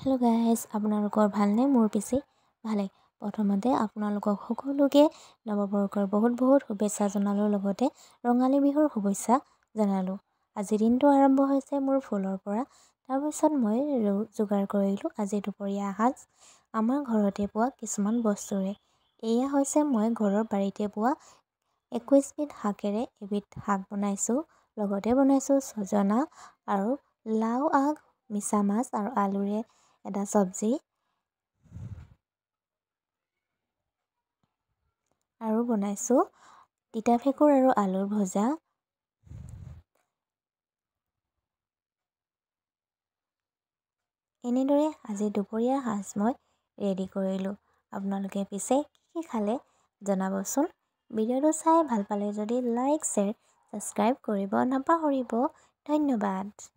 Hello' guys, আপোনালোকৰ ভালনে? মোৰ পিছে ভালে। প্ৰথমতে আপোনালোকক সকলোকে নৱবৰ্ষৰ বহুত শুভেচ্ছা জনালোঁ, লগতে ৰঙালী বিহুৰ শুভেচ্ছা জনালোঁ। আজিৰ দিনটো আৰম্ভ হৈছে মোৰ ফুলৰ পৰা। তাৰপিছত মই যোগাৰ কৰিলোঁ আজি দুপৰীয়া সাজ আমাৰ ঘৰতে পোৱা কিছুমান বস্তুৰে। এয়া হৈছে মই ঘৰৰ বাৰীতে পোৱা 21 বিধ শাকেৰে এবিধ শাক বনাইছোঁ। লগতে বনাইছোঁ ছজনা আৰু লাও আগ, মিছা মাছ আৰু আলুৰে এটা চব্জি, আৰু বনাইছোঁ তিতা ফেকুৰ আৰু আলুৰ ভজা। এনেদৰে আজি দুপৰীয়াৰ সাজ মই ৰেডি কৰিলোঁ। আপোনালোকে পিছে কি খালে জনাবচোন। ভিডিঅ'টো চাই ভাল পালে যদি লাইক, শ্বেয়াৰ, ছাবস্ক্ৰাইব কৰিব নাপাহৰিব। ধন্যবাদ।